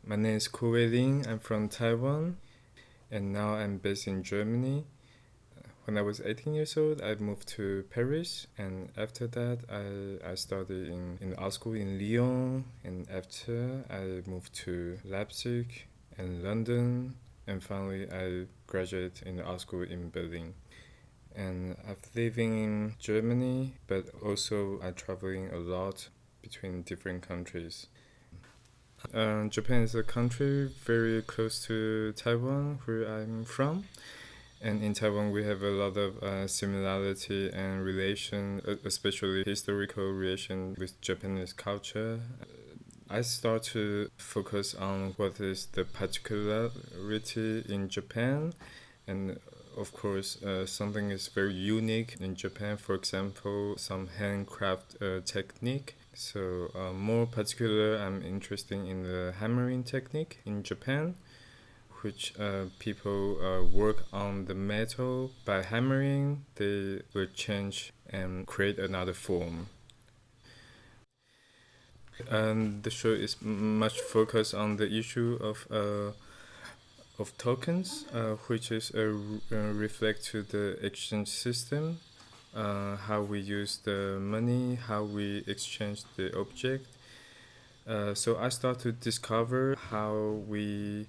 My name is Kuo-Wei Lin. I'm from Taiwan, and now I'm based in Germany. When I was 18 years old, I moved to Paris, and after that, I studied in art school in Lyon, and after I moved to Leipzig and London, and finally I graduated in art school in Berlin. And I've living in Germany, but also I'm traveling a lot between different countries. Japan is a country very close to Taiwan, where I'm from. And in Taiwan, we have a lot of similarity and relation, especially historical relation with Japanese culture. I start to focus on what is the particularity in Japan, and of course, something is very unique in Japan. For example, some handcraft technique. So more particular, I'm interested in the hammering technique in Japan, which people work on the metal by hammering. They will change and create another form. And the show is much focused on the issue of tokens, which is reflect to the exchange system, how we use the money, how we exchange the object. So I start to discover how we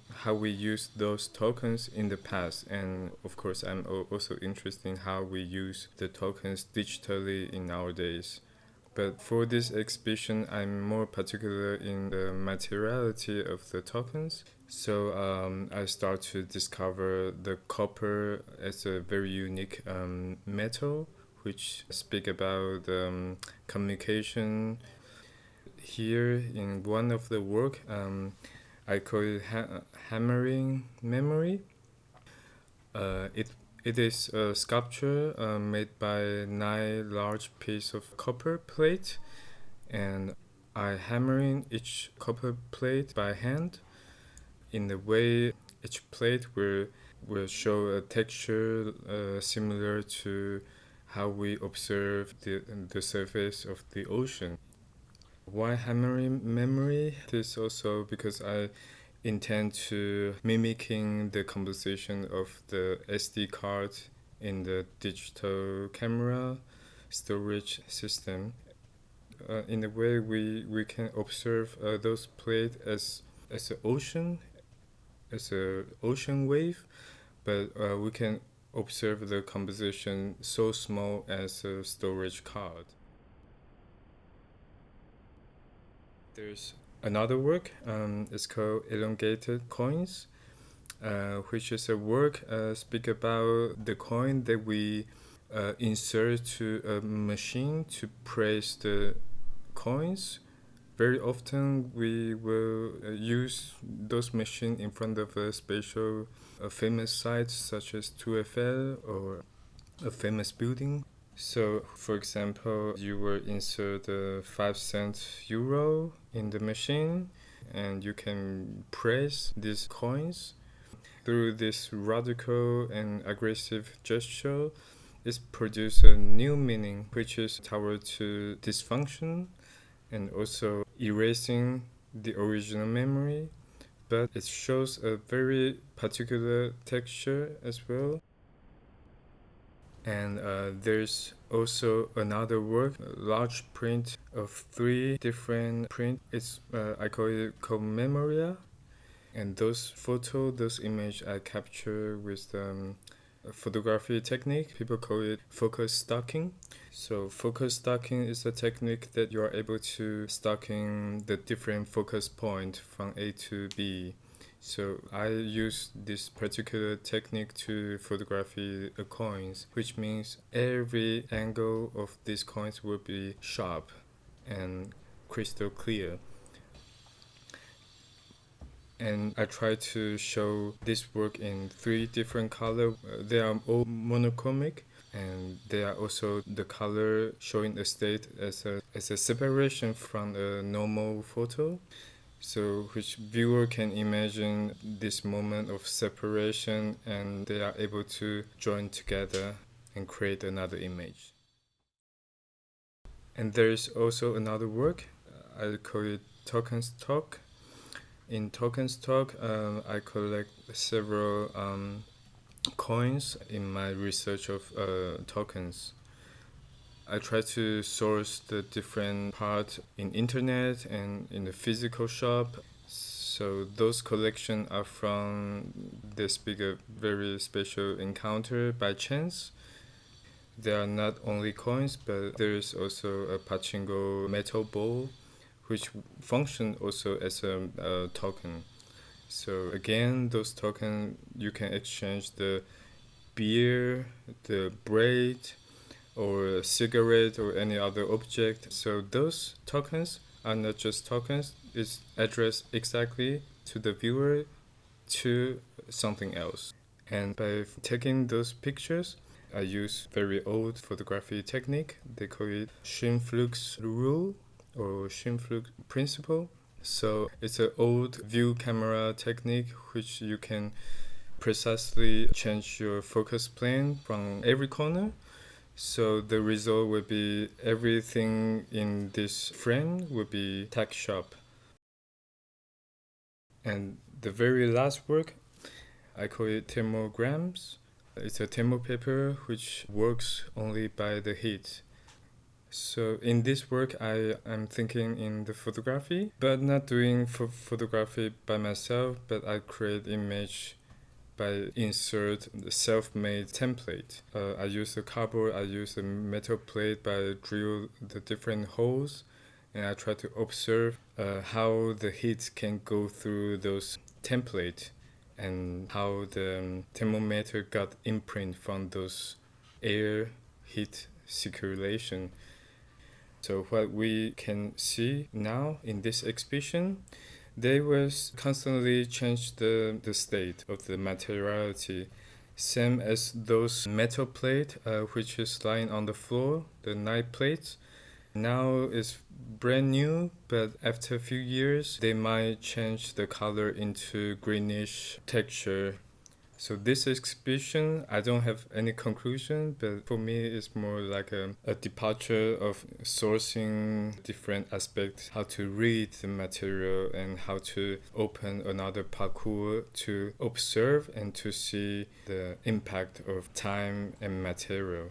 use those tokens in the past, and of course I'm also interested in how we use the tokens digitally in nowadays. But for this exhibition, I'm more particular in the materiality of the tokens. So I start to discover the copper as a very unique metal, which speak about communication. Here in one of the work, I call it hammering memory. It is a sculpture made by 9 large pieces of copper plate, and I hammering each copper plate by hand in the way each plate will show a texture similar to how we observe the surface of the ocean. Why hammering memory? This also because I intend to mimicking the composition of the SD card in the digital camera storage system. In a way, we can observe those plates as an ocean, as an ocean wave, but we can observe the composition so small as a storage card. There's another work, it's called Elongated Coins, which is a work speak about the coin that we insert to a machine to press the coins. Very often we will use those machines in front of a special famous sites such as 2FL or a famous building. So, for example, you will insert a 5-cent euro in the machine, and you can press these coins. Through this radical and aggressive gesture, it produces a new meaning, which is toward to dysfunction and also erasing the original memory. But it shows a very particular texture as well. And there's also another work, a large print of 3 different prints. I call it Commemoria. And those images I capture with photography technique. People call it focus stacking. So focus stacking is a technique that you are able to stacking the different focus point from A to B. So I use this particular technique to photography the coins, which means every angle of these coins will be sharp and crystal clear. And I try to show this work in 3 different colors. They are all monochromic, and they are also the color showing the state as a separation from a normal photo. So which viewer can imagine this moment of separation, and they are able to join together and create another image. And there is also another work, I call it Tokens Talk. In Tokens Talk, I collect several coins in my research of tokens. I try to source the different parts in internet and in the physical shop. So those collections are from this bigger, very special encounter by chance. They are not only coins, but there is also a pachinko metal ball, which function also as a token. So again, those tokens, you can exchange the beer, the bread, or a cigarette or any other object. So those tokens are not just tokens, it's addressed exactly to the viewer, to something else. And by taking those pictures, I use very old photography technique. They call it Schönflug's rule or Schönflug principle. So it's an old view camera technique which you can precisely change your focus plane from every corner. So the result will be everything in this frame will be tack sharp. And the very last work, I call it thermograms. It's a thermal paper which works only by the heat. So in this work, I am thinking in the photography, but not doing photography by myself, but I create image by insert the self-made template. I use the cardboard, I use the metal plate, but I drill the different holes, and I try to observe how the heat can go through those templates and how the thermometer got imprint from those air heat circulation. So what we can see now in this exhibition, they will constantly change the state of the materiality, same as those metal plate which is lying on the floor, the knife plates. Now it's brand new, but after a few years, they might change the color into greenish texture. So this exhibition, I don't have any conclusion, but for me it's more like a departure of sourcing different aspects, how to read the material and how to open another parcours to observe and to see the impact of time and material.